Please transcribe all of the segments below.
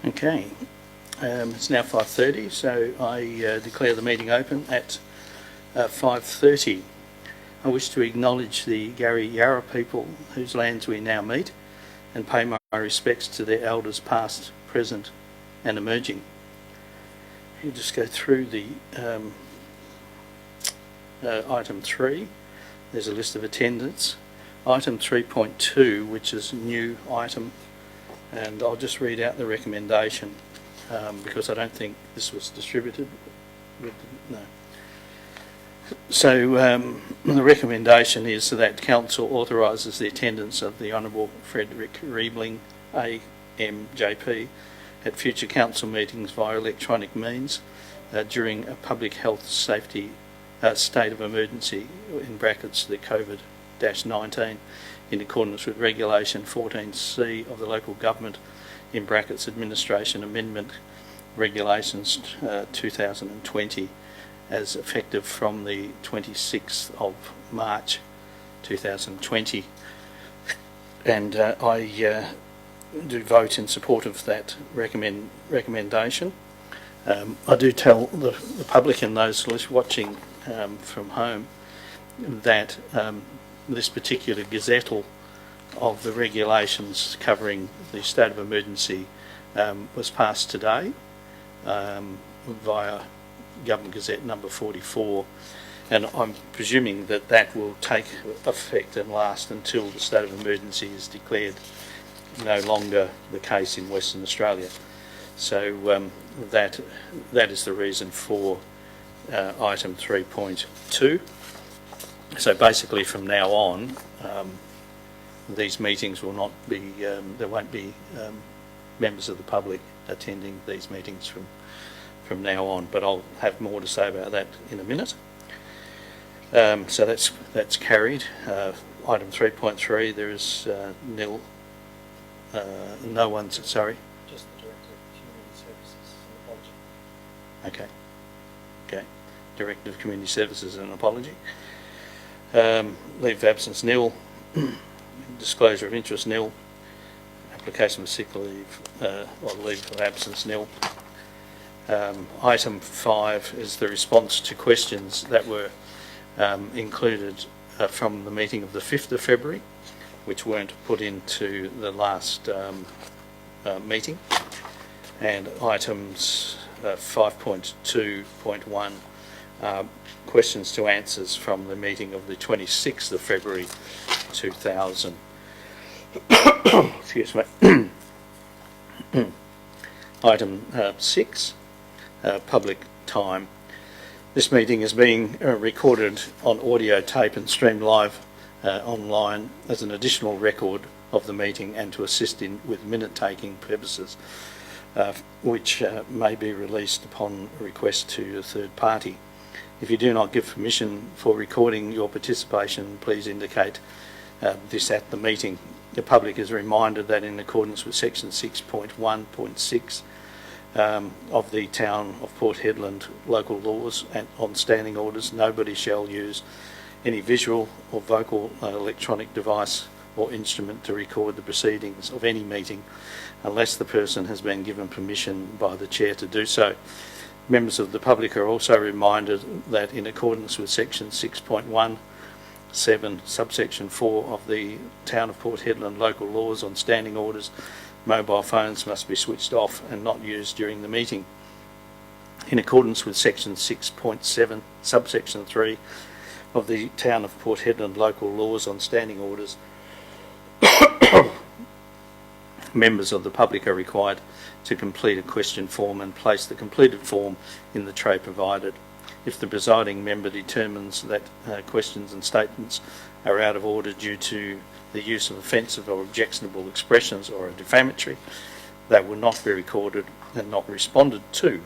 Okay, it's now 5:30, so I declare the meeting open at 5:30. I wish to acknowledge the Gary Yarra people whose lands we now meet and pay my respects to their elders past, present and emerging. You just go through the item 3. There's a list of attendance. Item 3.2, which is a new item, and I'll just read out the recommendation because I don't think this was distributed. No. So the recommendation is that Council authorises the attendance of the Honourable Frederick Riebling, AMJP, at future Council meetings via electronic means during a public health safety state of emergency, in brackets the COVID-19, in accordance with Regulation 14C of the Local Government, in brackets Administration Amendment Regulations 2020, as effective from the 26th of March 2020. And I do vote in support of that recommendation. I do tell the public and those watching from home that this particular gazettal of the regulations covering the state of emergency was passed today via Government Gazette number 44, and I'm presuming that that will take effect and last until the state of emergency is declared no longer the case in Western Australia. So that is the reason for item 3.2. So basically from now on these meetings will not be, there won't be members of the public attending these meetings from now on, but I'll have more to say about that in a minute. So that's carried. Item 3.3, there is nil, no one's, sorry? Just the Director of Community Services, an apology. Okay. Director of Community Services, an apology. Leave of absence nil. Disclosure of interest nil. Application of sick leave or leave of absence nil. Item 5 is the response to questions that were included from the meeting of the 5th of February, which weren't put into the last meeting. And items 5.2.1 questions to answers from the meeting of the 26th of February 2000. Excuse me. Item 6, public time. This meeting is being recorded on audio tape and streamed live online as an additional record of the meeting and to assist with minute-taking purposes, which may be released upon request to a third party. If you do not give permission for recording your participation, please indicate this at the meeting. The public is reminded that in accordance with section 6.1.6 of the Town of Port Hedland local laws and on standing orders, nobody shall use any visual or vocal electronic device or instrument to record the proceedings of any meeting unless the person has been given permission by the chair to do so. Members of the public are also reminded that in accordance with section 6.17 subsection 4 of the Town of Port Hedland local laws on standing orders, mobile phones must be switched off and not used during the meeting. In accordance with section 6.7 subsection 3 of the Town of Port Hedland local laws on standing orders, members of the public are required to complete a question form and place the completed form in the tray provided. If the presiding member determines that questions and statements are out of order due to the use of offensive or objectionable expressions or are defamatory, they will not be recorded and not responded to.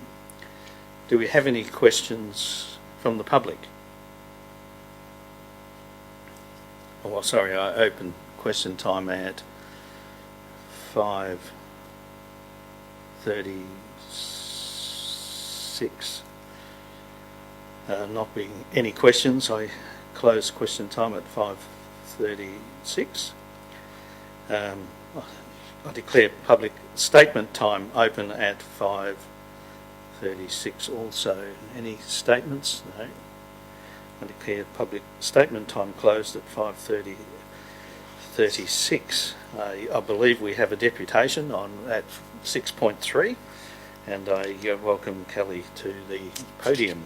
Do we have any questions from the public? Oh, sorry, I opened question time at 5:36. Not being any questions, I close question time at 5:36. I declare public statement time open at 5:36 also. Any statements? No. I declare public statement time closed at 5:36. I believe we have a deputation at 6.3, and I welcome Kelly to the podium.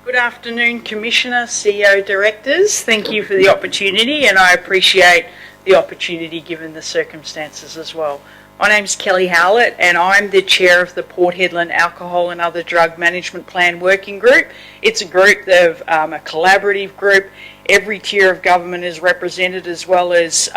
Good afternoon, Commissioner, CEO, Directors. Thank you for the opportunity, and I appreciate the opportunity given the circumstances as well. My name is Kelly Howlett, and I'm the Chair of the Port Hedland Alcohol and Other Drug Management Plan Working Group. It's a group of a collaborative group. Every tier of government is represented, as well as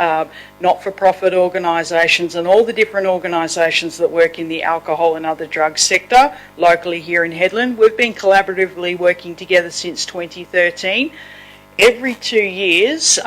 not-for-profit organisations and all the different organisations that work in the alcohol and other drug sector locally here in Hedland. We've been collaboratively working together since 2013. Every 2 years,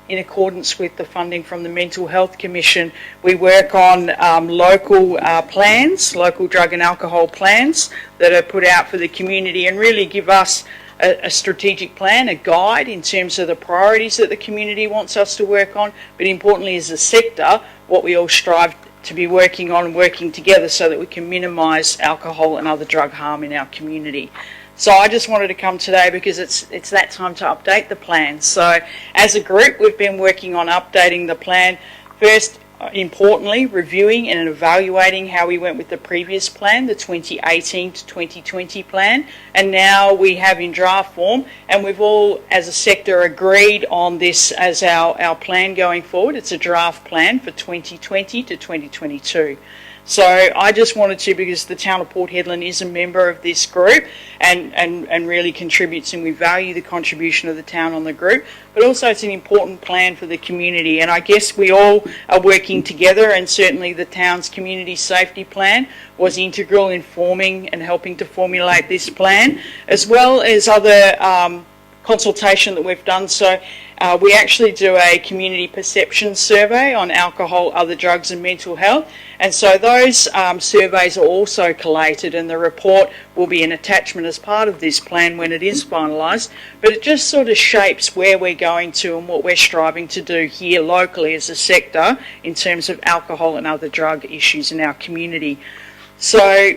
in accordance with the funding from the Mental Health Commission, we work on local plans, local drug and alcohol plans that are put out for the community and really give us a strategic plan, a guide in terms of the priorities that the community wants us to work on, but importantly as a sector, what we all strive to be working on and working together so that we can minimise alcohol and other drug harm in our community. So I just wanted to come today because it's that time to update the plan. So as a group, we've been working on updating the plan. First, importantly, reviewing and evaluating how we went with the previous plan, the 2018 to 2020 plan, and now we have in draft form, and we've all as a sector agreed on this as our plan going forward. It's a draft plan for 2020 to 2022. So I just wanted to, because the town of Port Hedland is a member of this group and really contributes, and we value the contribution of the town on the group, but also it's an important plan for the community, and I guess we all are working together, and certainly the town's community safety plan was integral in forming and helping to formulate this plan, as well as other consultation that we've done. So we actually do a community perception survey on alcohol, other drugs and mental health, and so those surveys are also collated, and the report will be an attachment as part of this plan when it is finalised, but it just sort of shapes where we're going to and what we're striving to do here locally as a sector in terms of alcohol and other drug issues in our community. So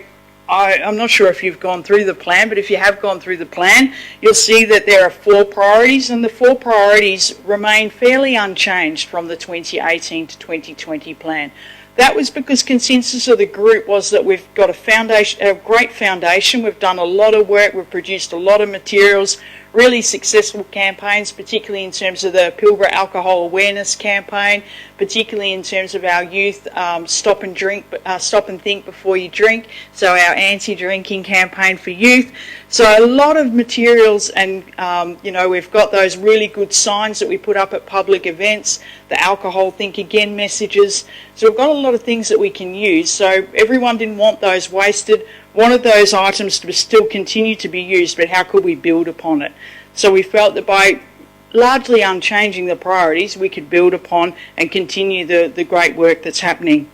I'm not sure if you've gone through the plan, but if you have gone through the plan, you'll see that there are 4 priorities, and the 4 priorities remain fairly unchanged from the 2018 to 2020 plan. That was because consensus of the group was that we've got a great foundation. We've done a lot of work, we've produced a lot of materials, really successful campaigns, particularly in terms of the Pilbara Alcohol Awareness Campaign, particularly in terms of our youth stop and think before you drink, so our anti-drinking campaign for youth. So a lot of materials, and we've got those really good signs that we put up at public events, the alcohol think again messages. So we've got a lot of things that we can use. So everyone didn't want those wasted, wanted those items to still continue to be used, but how could we build upon it? So we felt that by largely unchanging the priorities, we could build upon and continue the great work that's happening.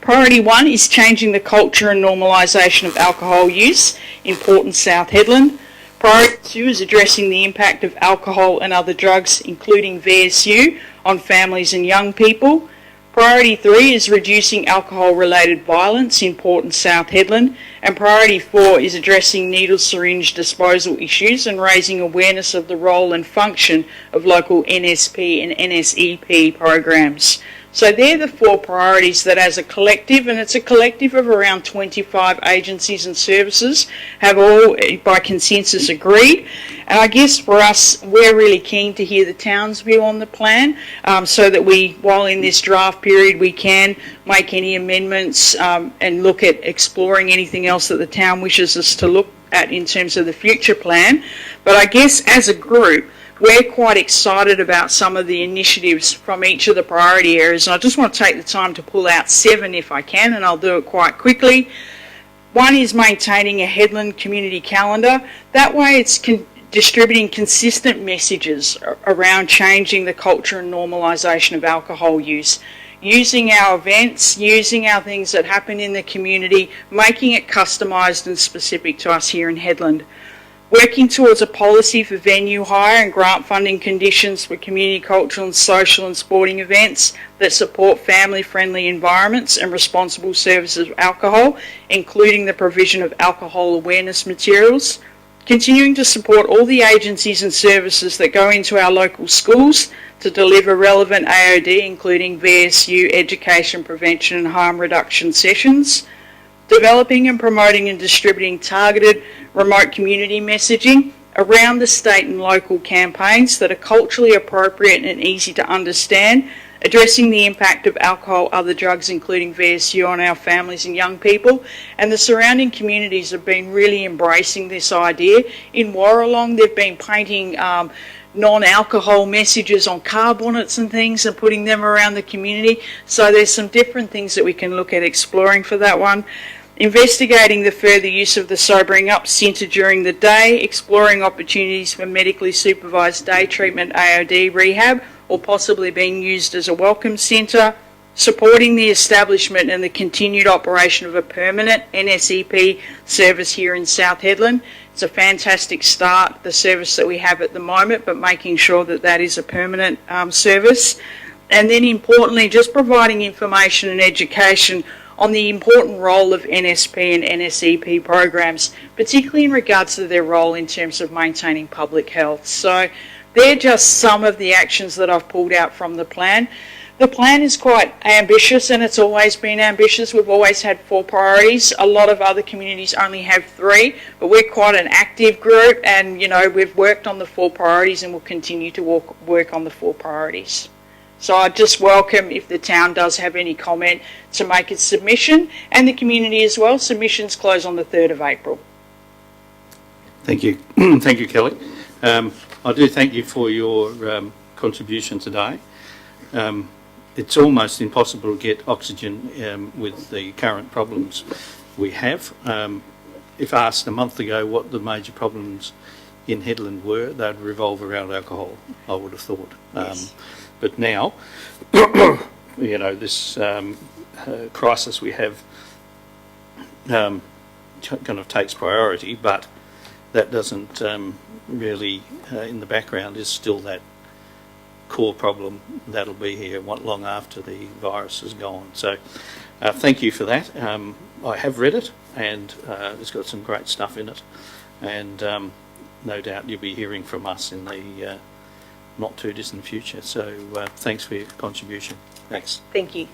Priority 1 is changing the culture and normalisation of alcohol use in Port and South Hedland. Priority 2 is addressing the impact of alcohol and other drugs, including VSU, on families and young people. Priority 3 is reducing alcohol-related violence in Port and South Hedland, and Priority 4 is addressing needle syringe disposal issues and raising awareness of the role and function of local NSP and NSEP programs. So they're the 4 priorities that as a collective, and it's a collective of around 25 agencies and services, have all by consensus agreed. And I guess for us, we're really keen to hear the town's view on the plan, so that we, while in this draft period, we can make any amendments and look at exploring anything else that the town wishes us to look at in terms of the future plan. But I guess as a group, we're quite excited about some of the initiatives from each of the priority areas, and I just want to take the time to pull out 7 if I can, and I'll do it quite quickly. 1 is maintaining a Hedland community calendar. That way it's distributing consistent messages around changing the culture and normalisation of alcohol use, using our events, using our things that happen in the community, making it customised and specific to us here in Hedland. working towards a policy for venue hire and grant funding conditions for community cultural and social and sporting events that support family-friendly environments and responsible services of alcohol, including the provision of alcohol awareness materials. Continuing to support all the agencies and services that go into our local schools to deliver relevant AOD, including VSU education, prevention and harm reduction sessions. Developing and promoting and distributing targeted remote community messaging around the state and local campaigns that are culturally appropriate and easy to understand, addressing the impact of alcohol, other drugs, including VSU, on our families and young people. And the surrounding communities have been really embracing this idea. In Warralong, they've been painting non-alcohol messages on car bonnets and things and putting them around the community. So there's some different things that we can look at exploring for that one. Investigating the further use of the Sobering Up Centre during the day, exploring opportunities for medically supervised day treatment, AOD rehab, or possibly being used as a welcome centre, supporting the establishment and the continued operation of a permanent NSEP service here in South Hedland. It's a fantastic start, the service that we have at the moment, but making sure that that is a permanent service. And then importantly, just providing information and education on the important role of NSP and NSEP programs, particularly in regards to their role in terms of maintaining public health. So they're just some of the actions that I've pulled out from the plan. The plan is quite ambitious, and it's always been ambitious. We've always had 4 priorities. A lot of other communities only have 3, but we're quite an active group, and we've worked on the 4 priorities and will continue to work on the 4 priorities. So I just welcome, if the town does have any comment, to make its submission, and the community as well. Submissions close on the 3rd of April. Thank you. Thank you, Kelly. I do thank you for your contribution today. It's almost impossible to get oxygen with the current problems we have. If asked a month ago what the major problems in Hedland were, they'd revolve around alcohol, I would have thought. Yes. But now, this crisis we have kind of takes priority, but that doesn't really, in the background, is still that core problem that'll be here long after the virus is gone. So thank you for that. I have read it, and it's got some great stuff in it, and no doubt you'll be hearing from us in the not too distant future. So thanks for your contribution. Thanks. Thank you.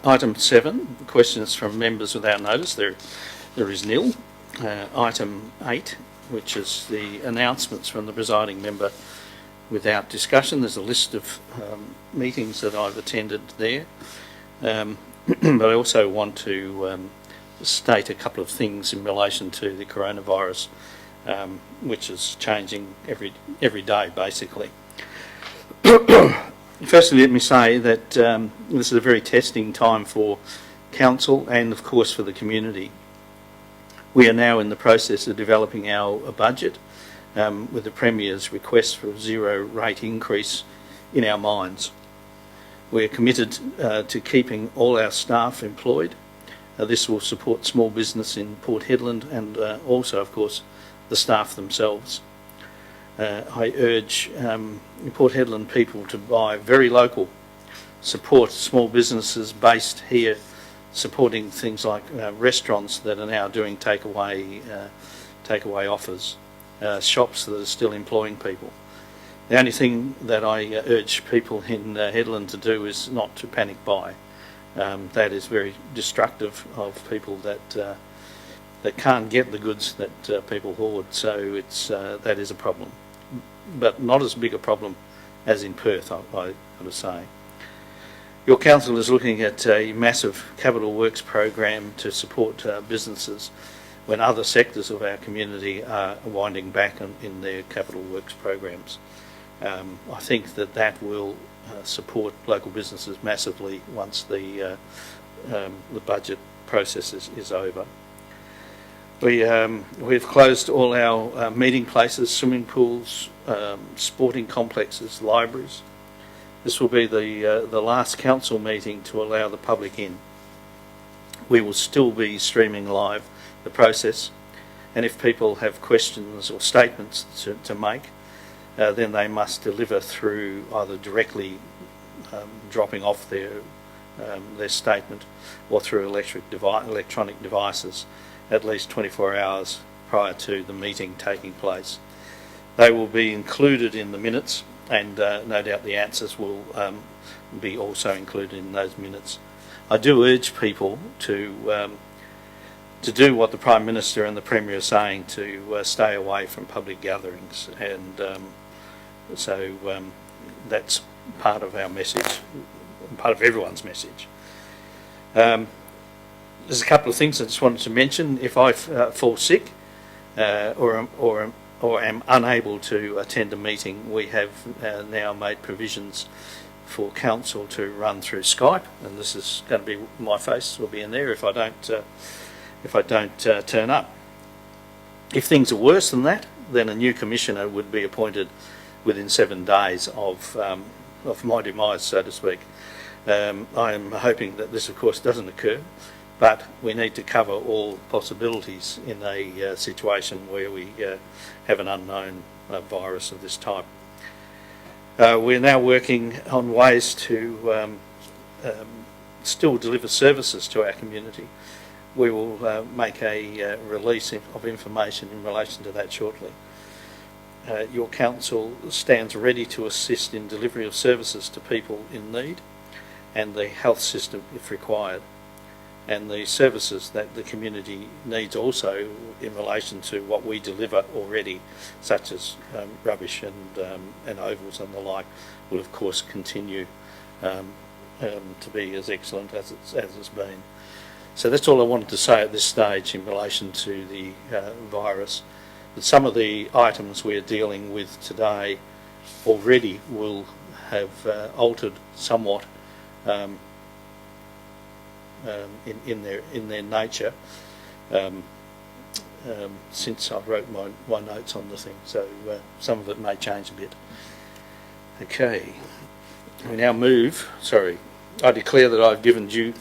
Item 7, questions from members without notice. There is nil. Item 8, which is the announcements from the presiding member without discussion. There's a list of meetings that I've attended there. But I also want to state a couple of things in relation to the coronavirus, which is changing every day, basically. Firstly, let me say that this is a very testing time for council and, of course, for the community. We are now in the process of developing our budget with the Premier's request for a 0 rate increase in our minds. We're committed to keeping all our staff employed. This will support small business in Port Hedland and also, of course, the staff themselves. I urge Port Hedland people to buy very local, support small businesses based here, supporting things like restaurants that are now doing takeaway offers, shops that are still employing people. The only thing that I urge people in Hedland to do is not to panic buy. That is very destructive of people that can't get the goods that people hoard. So that is a problem, but not as big a problem as in Perth, I've got to say. Your council is looking at a massive capital works program to support businesses when other sectors of our community are winding back in their capital works programs. I think that will support local businesses massively once the budget process is over. We've closed all our meeting places, swimming pools, sporting complexes, libraries. This will be the last council meeting to allow the public in. We will still be streaming live the process, and if people have questions or statements to make, then they must deliver through either directly dropping off their statement or through electronic devices at least 24 hours prior to the meeting taking place. They will be included in the minutes, and no doubt the answers will be also included in those minutes. I do urge people to do what the Prime Minister and the Premier are saying, to stay away from public gatherings, and so that's part of our message, part of everyone's message. There's a couple of things I just wanted to mention. If I fall sick or am unable to attend a meeting, we have now made provisions for council to run through Skype, and this is going to be, my face will be in there if I don't turn up. If things are worse than that, then a new commissioner would be appointed within 7 days of my demise, so to speak. I am hoping that this, of course, doesn't occur, but we need to cover all possibilities in a situation where we have an unknown virus of this type. We're now working on ways to still deliver services to our community. We will make a release of information in relation to that shortly. Your council stands ready to assist in delivery of services to people in need and the health system if required, and the services that the community needs also in relation to what we deliver already, such as rubbish and ovals and the like, will of course continue to be as excellent as it's been. So that's all I wanted to say at this stage in relation to the virus. But some of the items we're dealing with today already will have altered somewhat in their nature since I wrote my notes on the thing. So some of it may change a bit. Okay, we now move. Sorry, I declare that I've given due.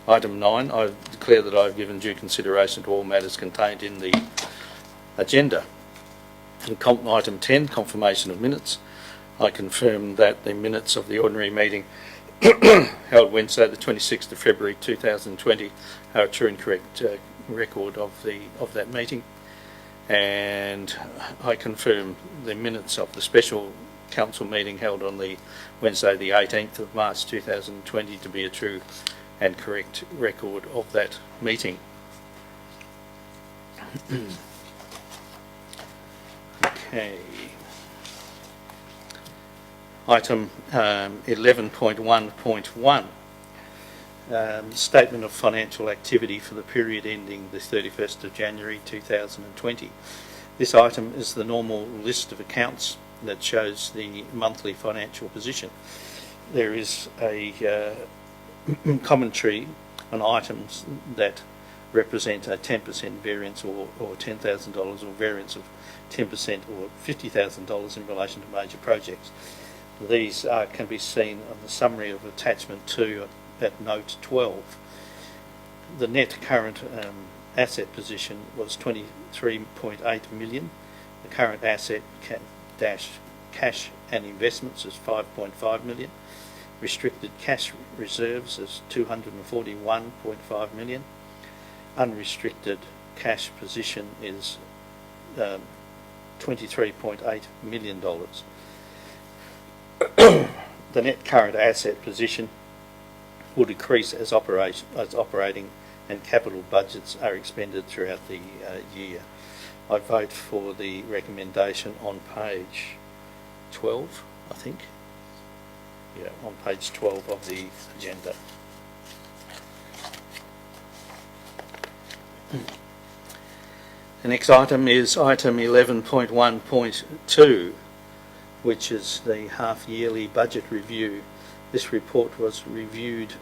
Item 9, I declare that I've given due consideration to all matters contained in the agenda. And item 10, confirmation of minutes. I confirm that the minutes of the ordinary meeting held Wednesday the 26th of February 2020 are a true and correct record of that meeting. And I confirm the minutes of the special council meeting held on the Wednesday the 18th of March 2020 to be a true and correct record of that meeting. Okay. Item 11.1.1, Statement of Financial Activity for the period ending the 31st of January 2020. This item is the normal list of accounts that shows the monthly financial position. There is a commentary on items that represent a 10% variance or $10,000, or variance of 10% or $50,000 in relation to major projects. These can be seen on the summary of attachment 2 at note 12. The net current asset position was 23.8 million. The current asset cash and investments is 5.5 million. Restricted cash reserves is 241.5 million. Unrestricted cash position is $23.8 million. The net current asset position will decrease as operating and capital budgets are expended throughout the year. I vote for the recommendation on page 12, I think. Yeah, on page 12 of the agenda. The next item is item 11.1.2, which is the half-yearly budget review. This report was reviewed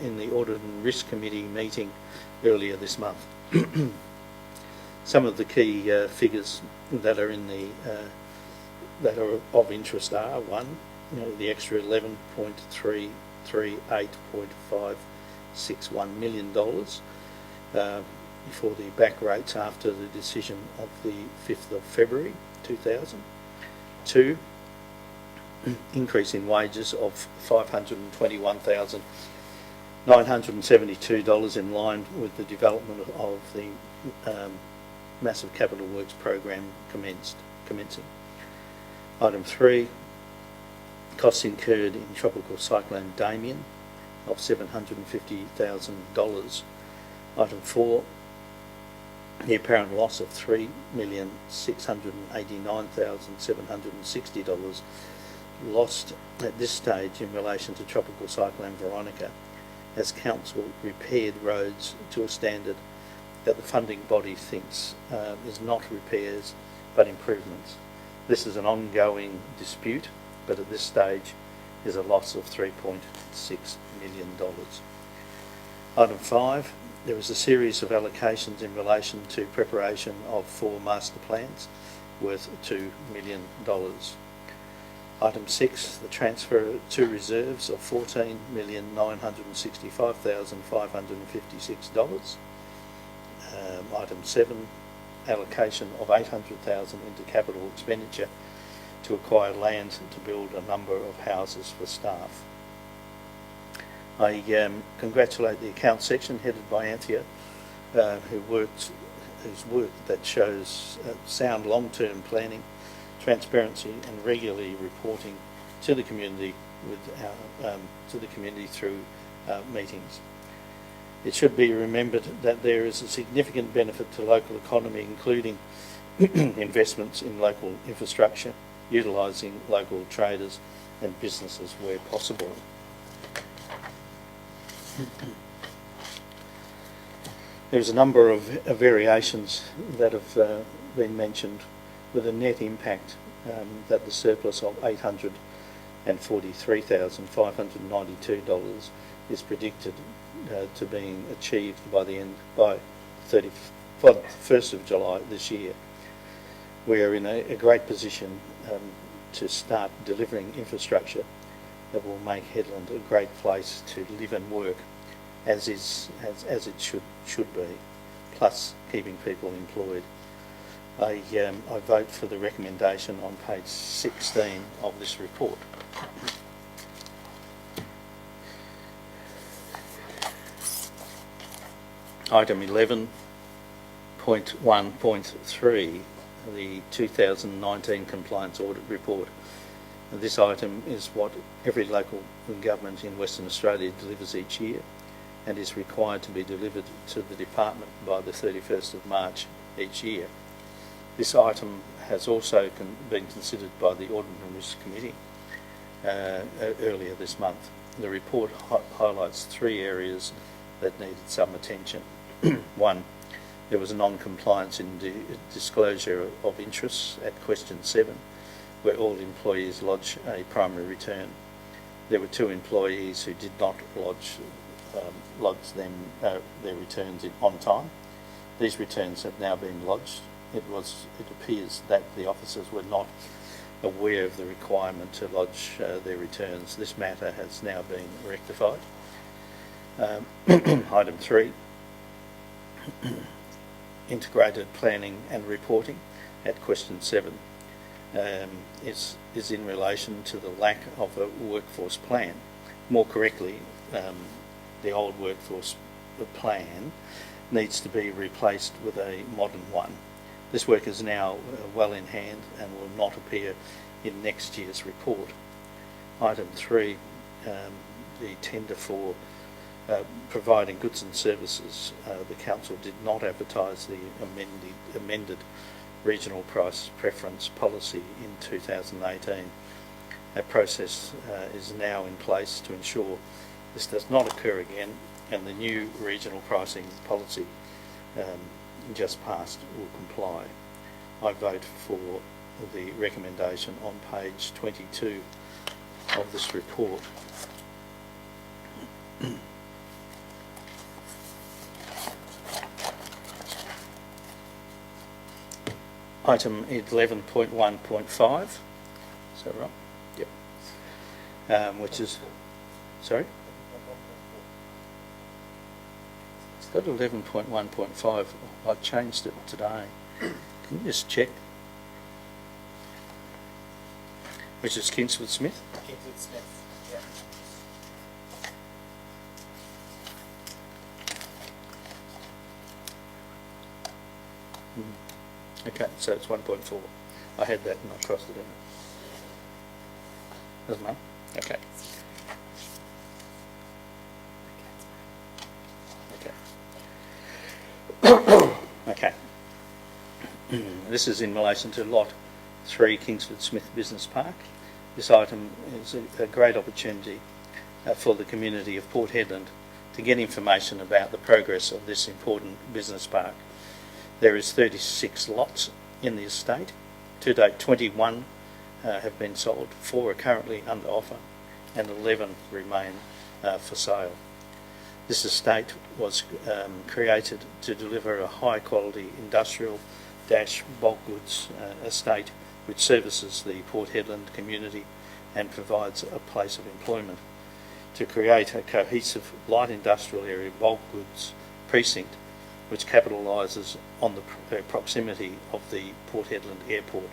in the Audit and Risk Committee meeting earlier this month. Some of the key figures that are in the that are of interest are: 1, the extra $11.338.561 million for the back rates after the decision of the 5th of February 2000. 2, increase in wages of $521,972 in line with the development of the massive capital works program commencing. Item 3, costs incurred in Tropical Cyclone Damien of $750,000. Item 4, the apparent loss of $3,689,760 lost at this stage in relation to Tropical Cyclone Veronica, as Council repaired roads to a standard that the funding body thinks is not repairs but improvements. This is an ongoing dispute, but at this stage is a loss of $3.6 million. Item 5, there was a series of allocations in relation to preparation of 4 master plans worth $2 million. Item 6, the transfer to reserves of $14,965,556. Item 7, allocation of $800,000 into capital expenditure to acquire land to build a number of houses for staff. I congratulate the accounts section headed by Anthea, whose work that shows sound long-term planning, transparency, and regularly reporting to the community through meetings. It should be remembered that there is a significant benefit to local economy, including investments in local infrastructure, utilising local traders and businesses where possible. There's a number of variations that have been mentioned, with a net impact that the surplus of $843,592 is predicted to being achieved by the 1st of July this year. We are in a great position to start delivering infrastructure that will make Headland a great place to live and work, as it should be, plus keeping people employed. I vote for the recommendation on page 16 of this report. Item 11.1.3, the 2019 Compliance Audit Report. This item is what every local government in Western Australia delivers each year, and is required to be delivered to the department by the 31st of March each year. This item has also been considered by the Audit and Risk Committee earlier this month. The report highlights 3 areas that needed some attention. 1, there was a non-compliance in the disclosure of interests at question 7, where all employees lodge a primary return. There were 2 employees who did not lodge their returns on time. These returns have now been lodged. It appears that the officers were not aware of the requirement to lodge their returns. This matter has now been rectified. Item 3, integrated planning and reporting at question 7 is in relation to the lack of a workforce plan. More correctly, the old workforce plan needs to be replaced with a modern one. This work is now well in hand and will not appear in next year's report. Item 3, the tender for providing goods and services. The Council did not advertise the amended regional price preference policy in 2018. A process is now in place to ensure this does not occur again, and the new regional pricing policy just passed will comply. I vote for the recommendation on page 22 of this report. Item 11.1.5, is that right? Yep. which is, sorry? It's got 11.1.5. I changed it today. Can you just check? Which is Kingsford Smith? Kingsford Smith, yeah. Okay, so it's 1.4. I had that and I crossed it in. Doesn't matter. Okay. Okay. Okay. This is in relation to Lot 3 Kingsford Smith Business Park. This item is a great opportunity for the community of Port Hedland to get information about the progress of this important business park. There is 36 lots in the estate. To date, 21 have been sold, 4 are currently under offer, and 11 remain for sale. This estate was created to deliver a high quality industrial bulk goods estate which services the Port Hedland community and provides a place of employment. To create a cohesive light industrial area bulk goods precinct which capitalises on the proximity of the Port Hedland airport,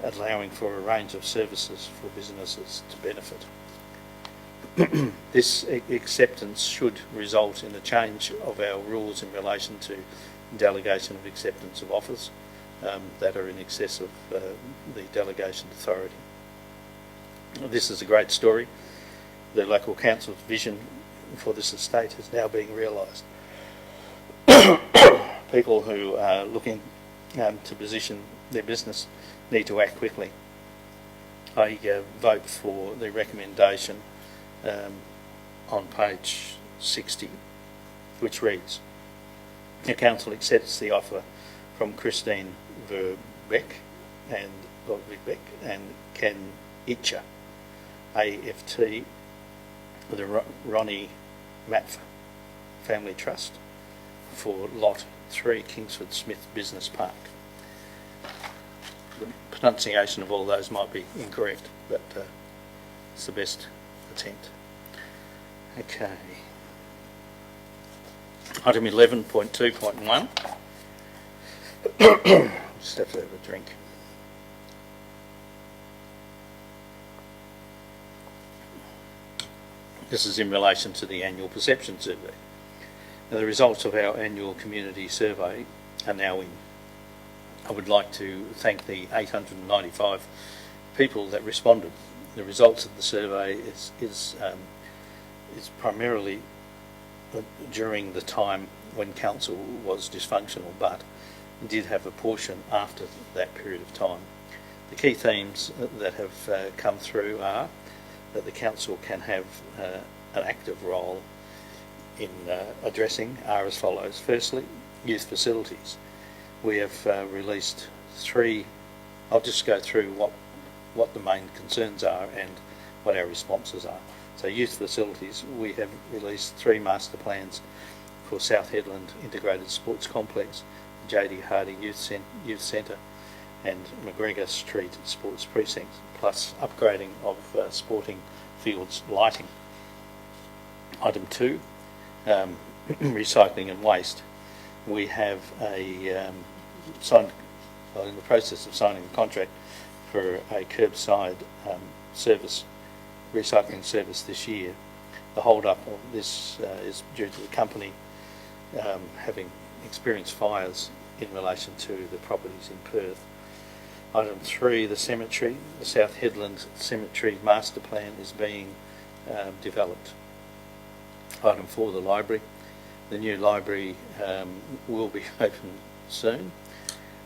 allowing for a range of services for businesses to benefit. This acceptance should result in a change of our rules in relation to delegation of acceptance of offers that are in excess of the delegation authority. This is a great story. The local council's vision for this estate is now being realised. People who are looking to position their business need to act quickly. I vote for the recommendation on page 60, which reads, the council accepts the offer from Christine Verbeek and Ken Itcher, AFT, the Ronnie Matf Family Trust for Lot 3 Kingsford Smith Business Park. The pronunciation of all those might be incorrect, but it's the best attempt. Okay. Item 11.2.1. Just have to have a drink. This is in relation to the annual perception survey. Now, the results of our annual community survey are now in. I would like to thank the 895 people that responded. The results of the survey is primarily during the time when council was dysfunctional, but did have a portion after that period of time. The key themes that have come through are that the council can have an active role in addressing are as follows. Firstly, youth facilities. We have released 3. I'll just go through what the main concerns are and what our responses are. So youth facilities, we have released 3 master plans for South Hedland Integrated Sports Complex, JD Hardy Youth Centre and McGregor Street Sports Precinct, plus upgrading of sporting fields lighting. Item 2, recycling and waste. We have in the process of signing a contract for a curbside recycling service this year. The hold-up of this is due to the company having experienced fires in relation to the properties in Perth. Item 3, the cemetery. The South Hedland Cemetery Master Plan is being developed. Item 4, the library. The new library will be open soon.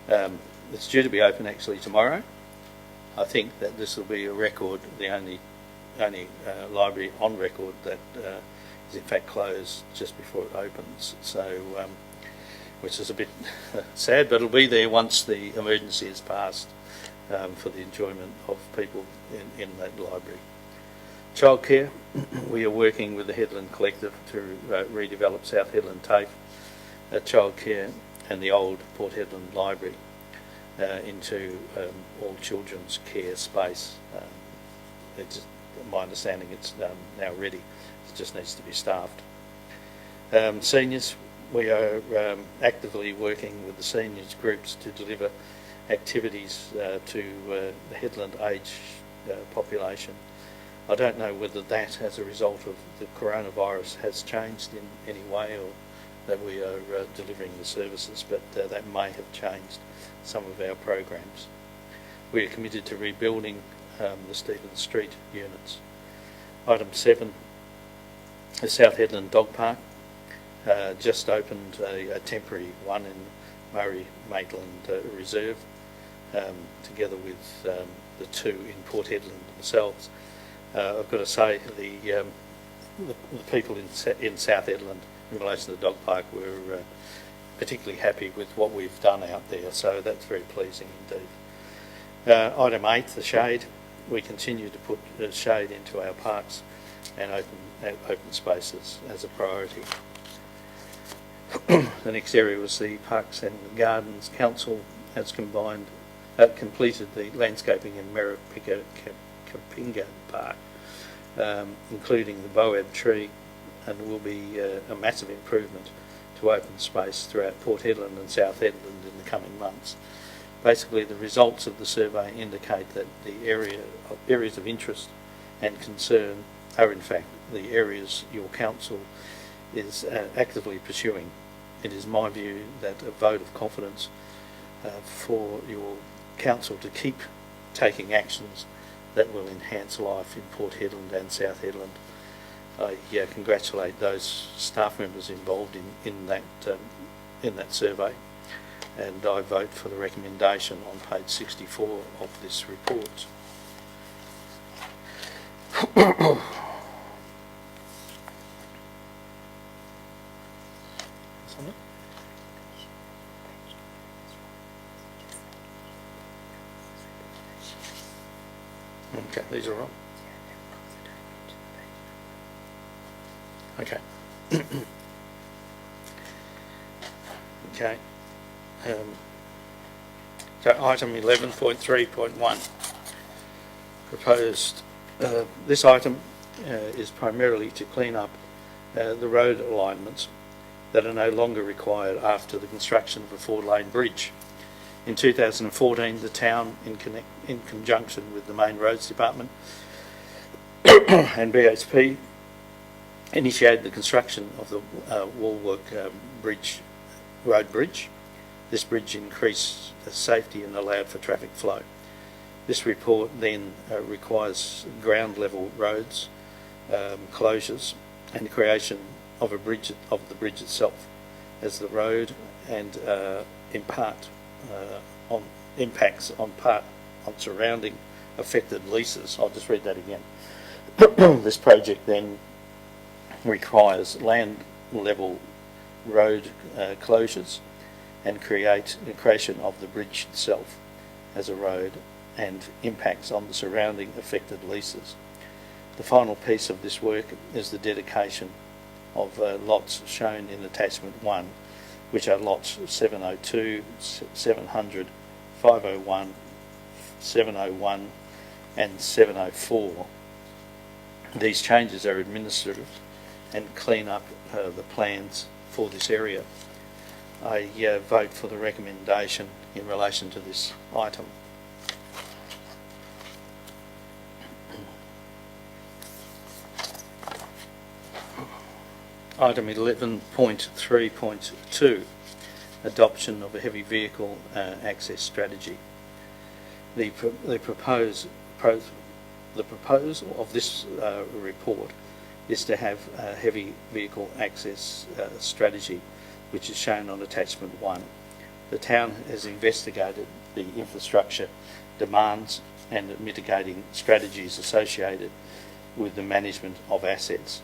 It's due to be open actually tomorrow. I think that this will be a record, the only library on record that is in fact closed just before it opens. So, which is a bit sad, but it'll be there once the emergency is passed for the enjoyment of people in that library. Childcare, we are working with the Hedland Collective to redevelop South Hedland TAFE childcare and the old Port Hedland Library into all children's care space. It's my understanding it's now ready. It just needs to be staffed. Seniors, we are actively working with the seniors groups to deliver activities to the Headland age population. I don't know whether that, as a result of the coronavirus, has changed in any way, or that we are delivering the services, but that may have changed some of our programs. We are committed to rebuilding the Stephen Street units. Item 7, the South Headland Dog Park. Just opened a temporary one in Murray Maitland Reserve, together with the two in Port Hedland themselves. I've got to say the people in South Hedland in relation to the dog park were particularly happy with what we've done out there, so that's very pleasing indeed. Item 8, the shade. We continue to put shade into our parks and open spaces as a priority. The next area was the Parks and Gardens Council has completed the landscaping in Merripinga Park, including the Boab tree, and will be a massive improvement to open space throughout Port Hedland and South Hedland in the coming months. Basically, the results of the survey indicate that the areas of interest and concern are in fact the areas your council is actively pursuing. It is my view that a vote of confidence for your council to keep taking actions that will enhance life in Port Hedland and South Hedland. I congratulate those staff members involved in that survey, and I vote for the recommendation on page 64 of this report. Okay, these are wrong. Okay. Okay. So item 11.3.1 proposed. This item is primarily to clean up the road alignments that are no longer required after the construction of a 4-lane bridge. In 2014, the town, in conjunction with the Main Roads Department and BHP, initiated the construction of the Wallwork road bridge. This bridge increased safety and allowed for traffic flow. This report then requires ground level roads closures and creation of the bridge itself, as the road and impacts on surrounding affected leases. I'll just read that again. This project then requires land level road closures and creation of the bridge itself as a road and impacts on the surrounding affected leases. The final piece of this work is the dedication of lots shown in attachment 1, which are lots 702, 700, 501, 701 and 704. These changes are administrative and clean up the plans for this area. I vote for the recommendation in relation to this item. Item 11.3.2, adoption of a heavy vehicle access strategy. The proposal of this report is to have a heavy vehicle access strategy, which is shown on attachment 1. The town has investigated the infrastructure demands and mitigating strategies associated with the management of assets.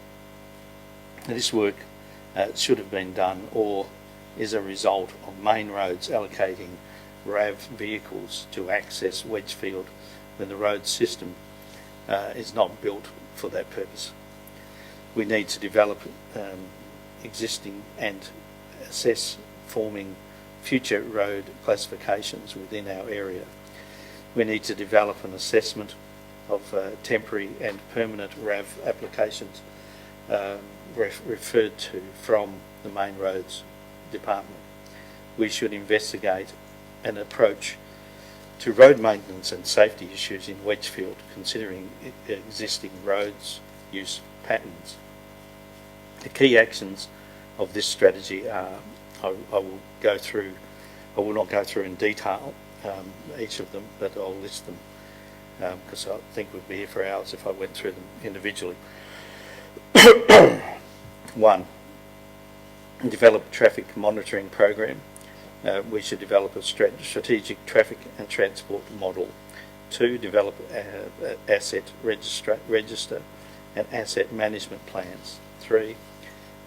This work should have been done or is a result of Main Roads allocating RAV vehicles to access Wedgefield when the road system is not built for that purpose. We need to develop existing and assess forming future road classifications within our area. We need to develop an assessment of temporary and permanent RAV applications referred to from the Main Roads Department. We should investigate an approach to road maintenance and safety issues in Wedgefield, considering existing roads use patterns. The key actions of this strategy are, I will not go through in detail each of them, but I'll list them because I think we'd be here for hours if I went through them individually. 1. Develop a traffic monitoring program. We should develop a strategic traffic and transport model. 2. Develop asset register and asset management plans. 3.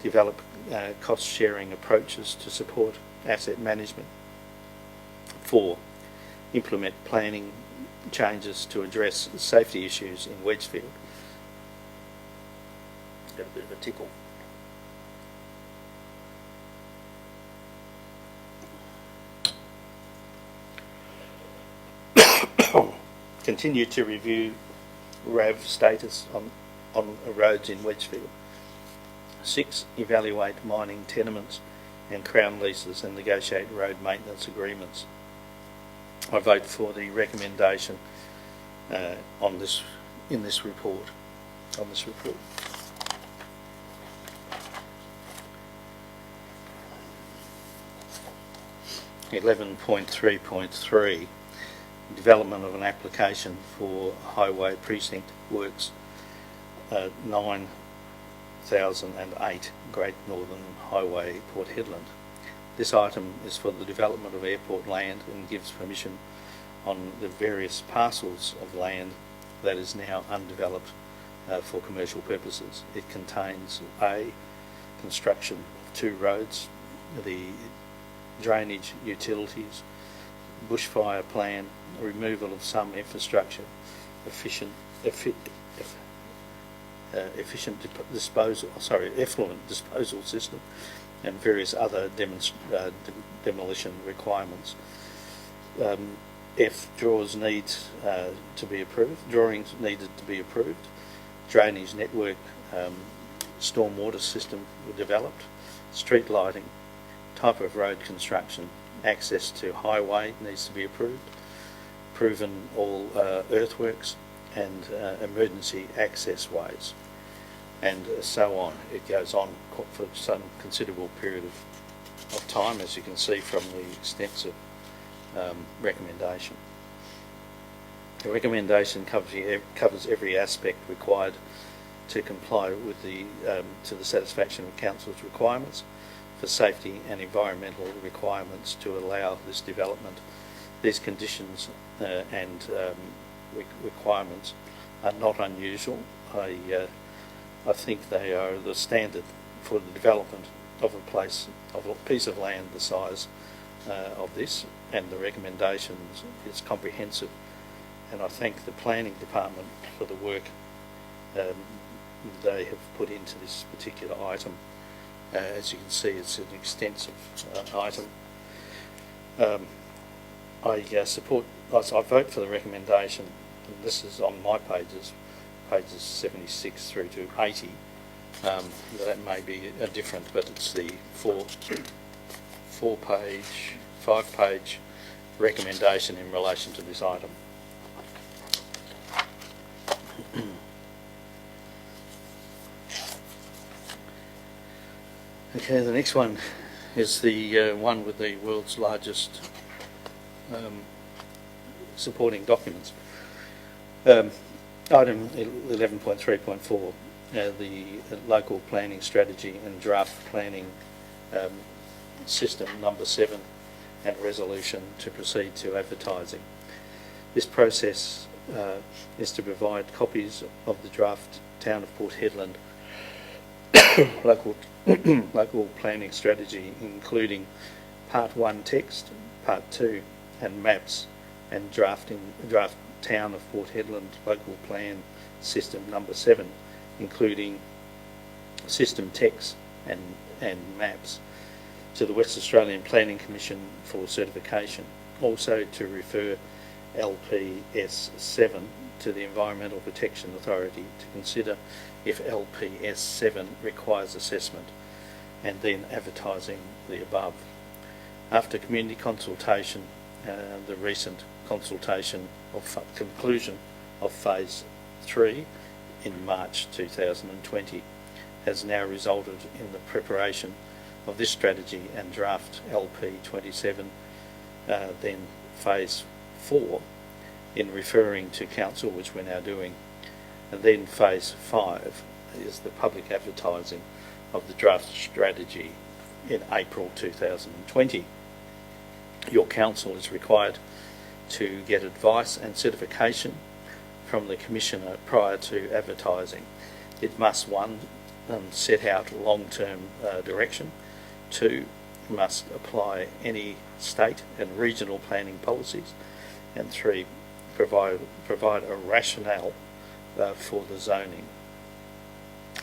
Develop cost-sharing approaches to support asset management. 4. Implement planning changes to address safety issues in Wedgefield. Got a bit of a tickle. Continue to review RAV status on roads in Wedgefield. 6. Evaluate mining tenements and Crown leases and negotiate road maintenance agreements. I vote for the recommendation in this report. 11.3.3. Development of an application for highway precinct works 9008 Great Northern Highway, Port Hedland. This item is for the development of airport land and gives permission on the various parcels of land that is now undeveloped for commercial purposes. It contains A. Construction of 2 roads, the drainage utilities, bushfire plan, removal of some infrastructure, effluent disposal system, and various other demolition requirements. F. Drawings needed to be approved. Drainage network, stormwater system developed. Street lighting, type of road construction, access to highway needs to be approved. Proven all earthworks and emergency access ways, and so on. It goes on for some considerable period of time, as you can see from the extensive recommendation. The recommendation covers every aspect required to comply with to the satisfaction of Council's requirements for safety and environmental requirements to allow this development. These conditions and requirements are not unusual. I think they are the standard for the development of a piece of land the size of this, and the recommendations is comprehensive. And I thank the planning department for the work they have put into this particular item. As you can see, it's an extensive item. I vote for the recommendation, and this is on my pages 76 through to 80. That may be different, but it's the 5-page recommendation in relation to this item. Okay, the next one is the one with the world's largest supporting documents. Item 11.3.4, the local planning strategy and draft planning system number 7 and resolution to proceed to advertising. This process is to provide copies of the draft Town of Port Hedland local planning strategy, including Part 1 text, Part 2 and maps, and draft Town of Port Hedland local plan system number 7, including system text and maps, to the West Australian Planning Commission for certification. Also to refer LPS 7 to the Environmental Protection Authority to consider if LPS 7 requires assessment, and then advertising the above. After community consultation, the recent consultation of conclusion of Phase 3 in March 2020 has now resulted in the preparation of this strategy and draft LP27, then Phase 4, in referring to Council, which we're now doing. And then Phase 5 is the public advertising of the draft strategy in April 2020. Your Council is required to get advice and certification from the Commissioner prior to advertising. It must, 1, set out long-term direction, 2, must apply any state and regional planning policies, and 3, provide a rationale for the zoning.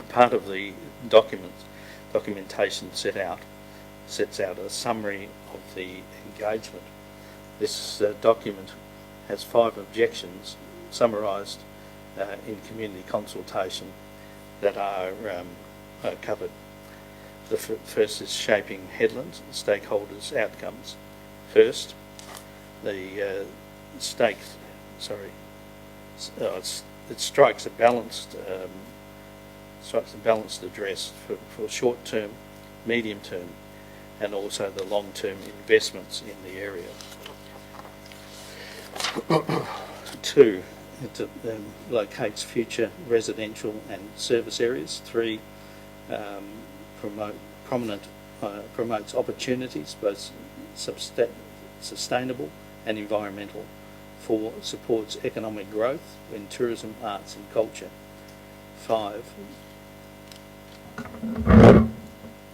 Part of the documentation sets out a summary of the engagement. This document has 5 objections summarised in community consultation that are covered. The first is shaping headlands, stakeholders' outcomes. First, the it strikes a balanced address for short-term, medium-term, and also the long-term investments in the area. 2, it locates future residential and service areas. 3, promotes opportunities, both sustainable and environmental. 4, supports economic growth in tourism, arts and culture. 5,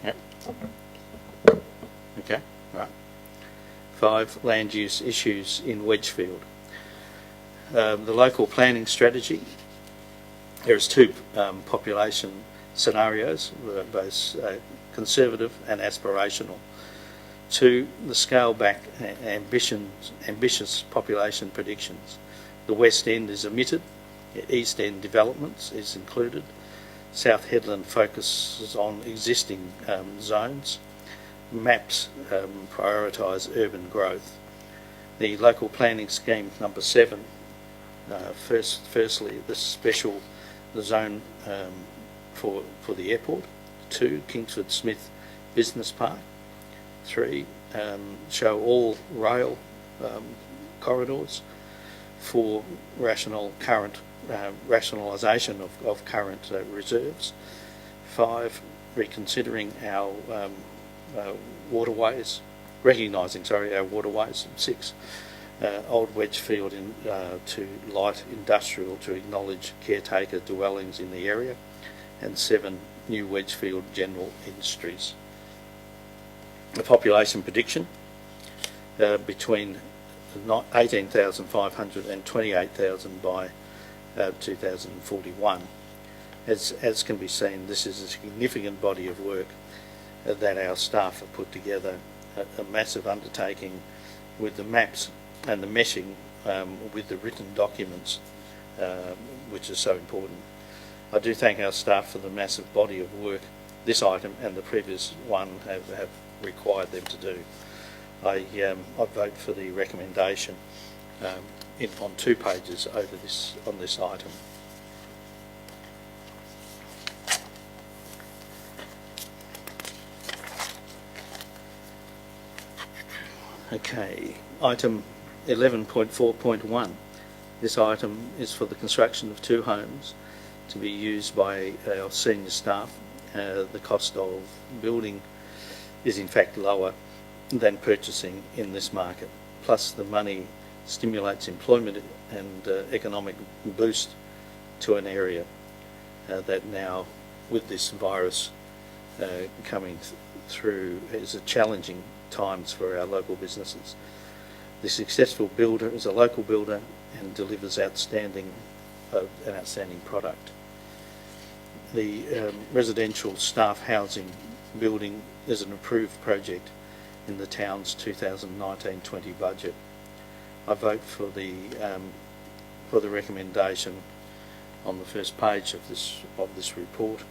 yep. Okay, right. 5, land use issues in Wedgefield. The local planning strategy, there's 2 population scenarios, both conservative and aspirational. 2, the scale back ambitious population predictions. The West End is omitted, East End developments is included. South Headland focuses on existing zones. Maps prioritise urban growth. The local planning scheme number 7, firstly the special zone for the airport. 2, Kingsford Smith Business Park. 3, show all rail corridors. 4, rationalisation of current reserves. 5, reconsidering our waterways, recognising our waterways. 6, Old Wedgefield to light industrial to acknowledge caretaker dwellings in the area. And 7, New Wedgefield general industries. The population prediction between 18,500 and 28,000 by 2041. As can be seen, this is a significant body of work that our staff have put together, a massive undertaking with the maps and the meshing with the written documents, which is so important. I do thank our staff for the massive body of work this item and the previous one have required them to do. I vote for the recommendation on 2 pages over on this item. Okay, item 11.4.1. This item is for the construction of 2 homes to be used by our senior staff. The cost of building is in fact lower than purchasing in this market. Plus the money stimulates employment and economic boost to an area that now, with this virus coming through, is a challenging times for our local businesses. The successful builder is a local builder and delivers an outstanding product. The residential staff housing building is an approved project in the town's 2019-20 budget. I vote for the for the recommendation on the first page of this report,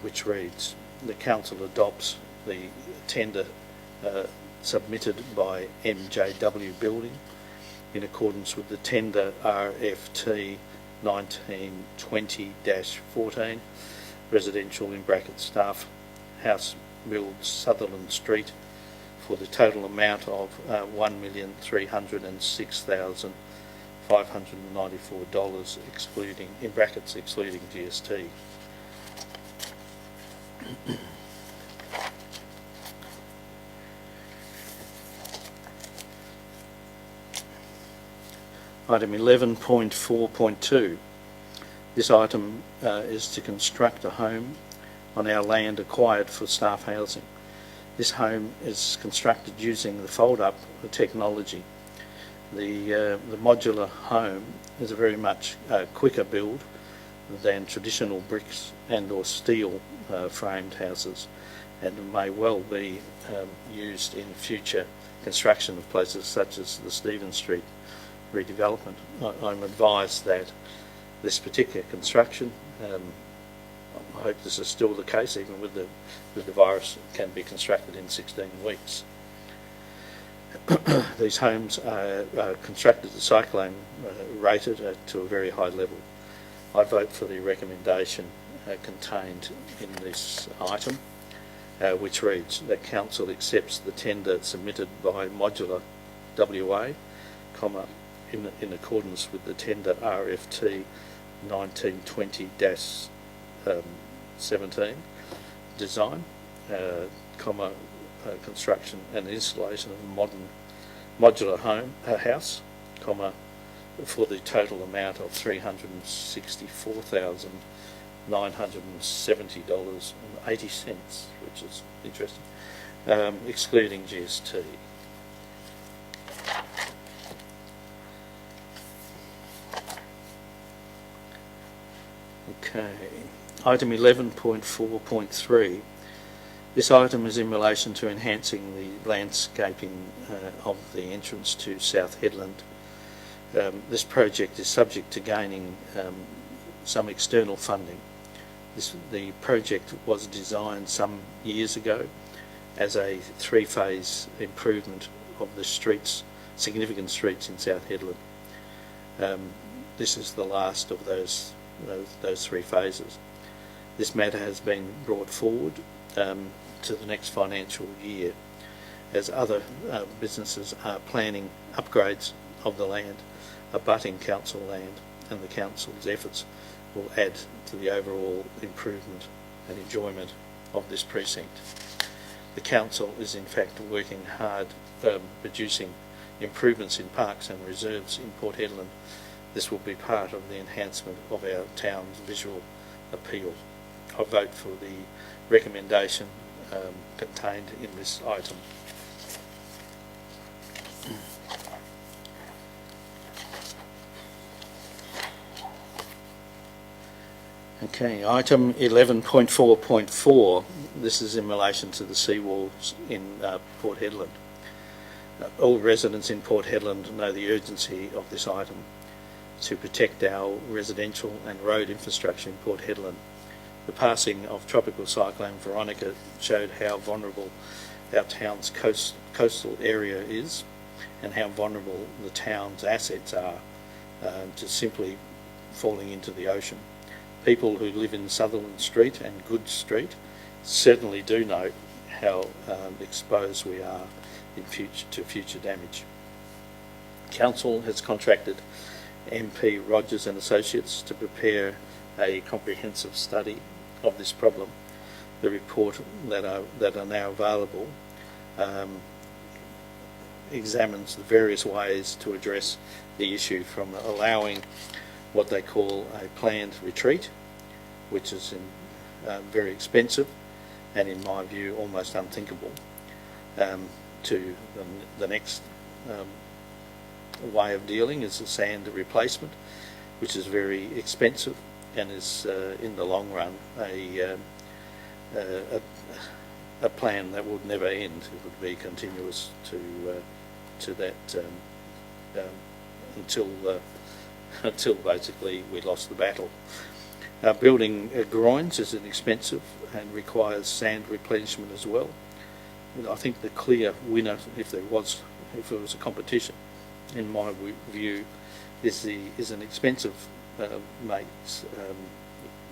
which reads: the council adopts the tender submitted by MJW Building in accordance with the tender RFT 1920-14 residential (staff house build Sutherland Street for the total amount of $1,306,594 excluding GST. Item 11.4.2. This item is to construct a home on our land acquired for staff housing. This home is constructed using the fold-up technology. The modular home is a very much quicker build than traditional bricks and or steel framed houses, and may well be used in future construction of places such as the Stephen Street redevelopment. I'm advised that this particular construction, I hope this is still the case even with the virus, can be constructed in 16 weeks. These homes are constructed to cyclone rated to a very high level. I vote for the recommendation contained in this item, which reads that council accepts the tender submitted by Modular WA, in accordance with the tender RFT 1920-17 design, construction and installation of a modern modular house, for the total amount of $364,970.80, which is interesting, excluding GST. Okay, item 11.4.3. This item is in relation to enhancing the landscaping of the entrance to South Headland. This project is subject to gaining some external funding. The project was designed some years ago as a three-phase improvement of the significant streets in South Headland. This is the last of those three phases. This matter has been brought forward to the next financial year, as other businesses are planning upgrades of the land, abutting council land, and the council's efforts will add to the overall improvement and enjoyment of this precinct. The council is in fact working hard producing improvements in parks and reserves in Port Hedland. This will be part of the enhancement of our town's visual appeal. I vote for the recommendation contained in this item. Okay, item 11.4.4. This is in relation to the seawalls in Port Hedland. All residents in Port Hedland know the urgency of this item to protect our residential and road infrastructure in Port Hedland. The passing of Tropical Cyclone Veronica showed how vulnerable our town's coastal area is, and how vulnerable the town's assets are to simply falling into the ocean. People who live in Sutherland Street and Good Street certainly do know how exposed we are to future damage. Council has contracted MP Rogers and Associates to prepare a comprehensive study of this problem. The report that are now available examines the various ways to address the issue, from allowing what they call a planned retreat, which is very expensive and in my view almost unthinkable, to the next way of dealing is a sand replacement, which is very expensive and is in the long run a plan that would never end. It would be continuous to that until until basically we lost the battle. Building groins is expensive and requires sand replenishment as well. I think the clear winner, if it was a competition, in my view, is an expensive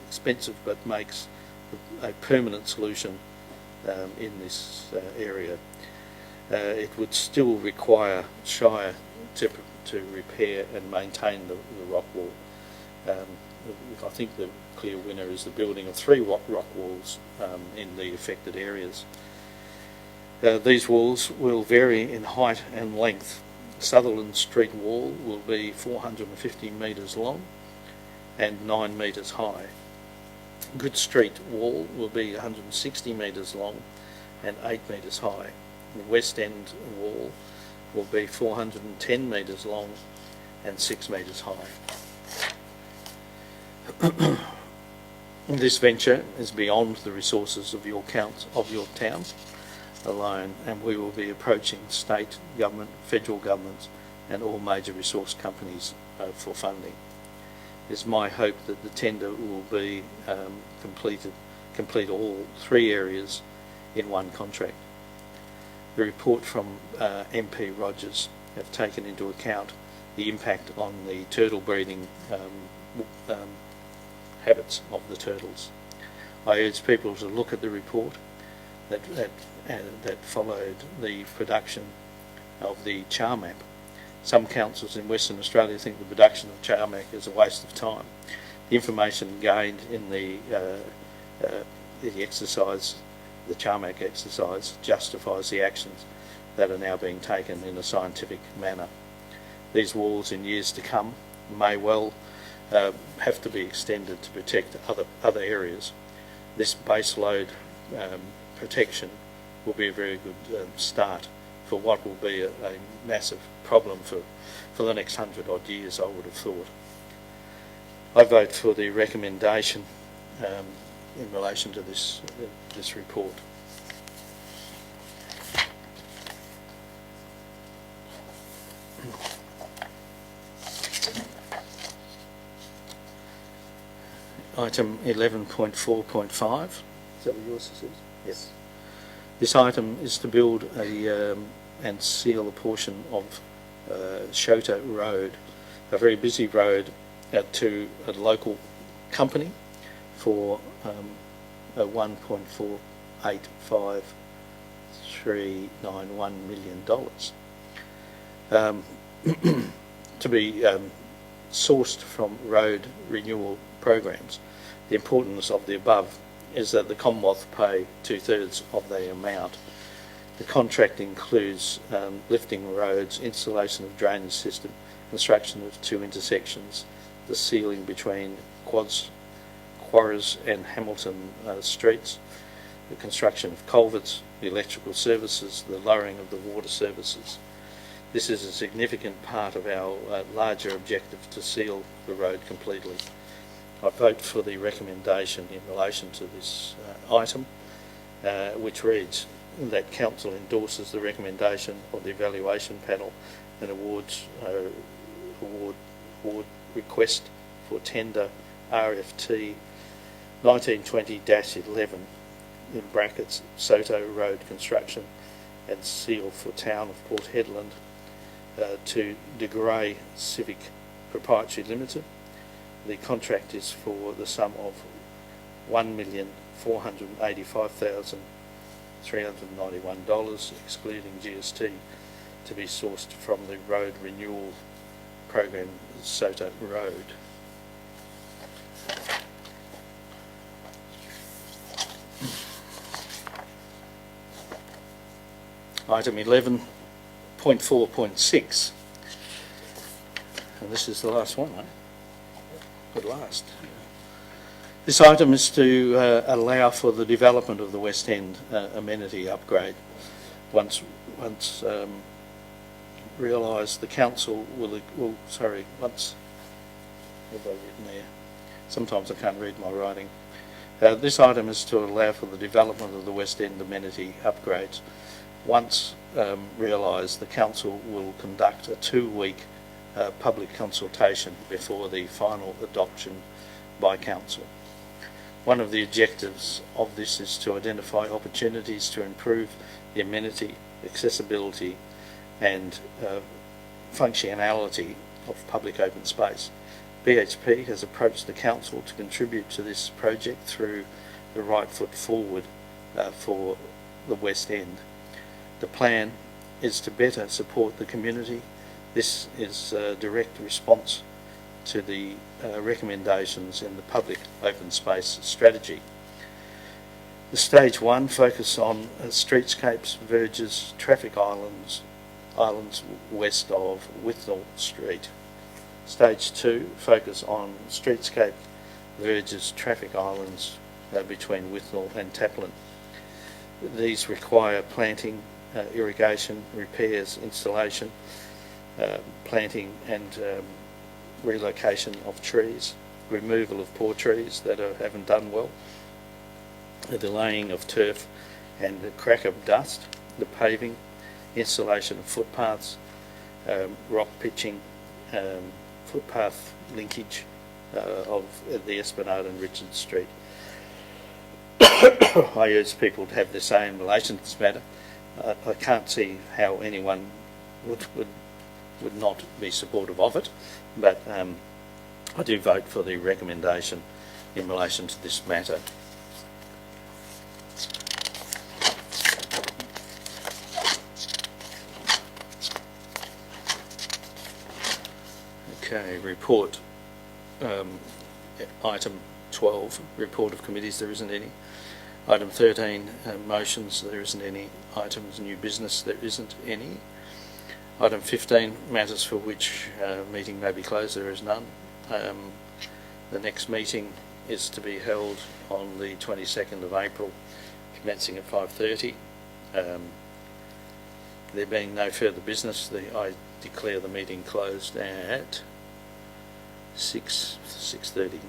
expensive but makes a permanent solution in this area. It would still require Shire to repair and maintain the rock wall. I think the clear winner is the building of 3 rock walls in the affected areas. These walls will vary in height and length. Sutherland Street wall will be 450 metres long and 9 metres high. Good Street wall will be 160 metres long and 8 metres high. The West End wall will be 410 metres long and 6 metres high. This venture is beyond the resources of your town alone, and we will be approaching state government, federal governments and all major resource companies for funding. It's my hope that the tender will be complete all 3 areas in one contract. The report from MP Rogers have taken into account the impact on the turtle breeding habits of the turtles. I urge people to look at the report that followed the production of the char map. Some councils in Western Australia think the production of char map is a waste of time. The information gained in the exercise, the char map exercise, justifies the actions that are now being taken in a scientific manner. These walls in years to come may well have to be extended to protect other areas. This base load protection will be a very good start for what will be a massive problem for the next 100 odd years, I would have thought. I vote for the recommendation in relation to this report. Item 11.4.5. Is that what yours is? Yes. This item is to build and seal a portion of Shota Road, a very busy road, to a local company for $1.485,391 million to be sourced from road renewal programs. The importance of the above is that the Commonwealth pay 2/3 of the amount. The contract includes lifting roads, installation of drainage system, construction of 2 intersections, the sealing between Quarries and Hamilton streets, the construction of culverts, the electrical services, the lowering of the water services. This is a significant part of our larger objective to seal the road completely. I vote for the recommendation in relation to this item, which reads that Council endorses the recommendation of the evaluation panel and award request for tender RFT 1920-11 in brackets Soto Road construction and seal for Town of Port Hedland to De Grey Civic Proprietary Limited. The contract is for the sum of $1,485,391, excluding GST, to be sourced from the road renewal program Soto Road. Item 11.4.6, and this is the last one, eh? At last. This item is to allow for the development of the West End amenity upgrade. Once realised, the council once what have I written there? Sometimes I can't read my writing. This item is to allow for the development of the West End amenity upgrades. Once realised, the council will conduct a 2-week public consultation before the final adoption by Council. One of the objectives of this is to identify opportunities to improve the amenity, accessibility and functionality of public open space. BHP has approached the Council to contribute to this project through the Right Foot Forward for the West End. The plan is to better support the community. This is a direct response to the recommendations in the public open space strategy. The stage 1 focus on streetscapes, verges, traffic islands west of Withnail Street. Stage 2 focus on streetscape, verges, traffic islands between Withnail and Taplin. These require planting, irrigation, repairs, installation, planting and relocation of trees, removal of poor trees that haven't done well, the laying of turf and the crack of dust, the paving, installation of footpaths, rock pitching, footpath linkage of the Esplanade and Richard Street. I urge people to have the same in relation to this matter. I can't see how anyone would not be supportive of it, but I do vote for the recommendation in relation to this matter. Okay, report. Item 12, report of committees, there isn't any. Item 13, motions, there isn't any. Items new business, there isn't any. Item 15, matters for which meeting may be closed, there is none. The next meeting is to be held on the 22nd of April, commencing at 5:30. There being no further business, I declare the meeting closed at 6:30.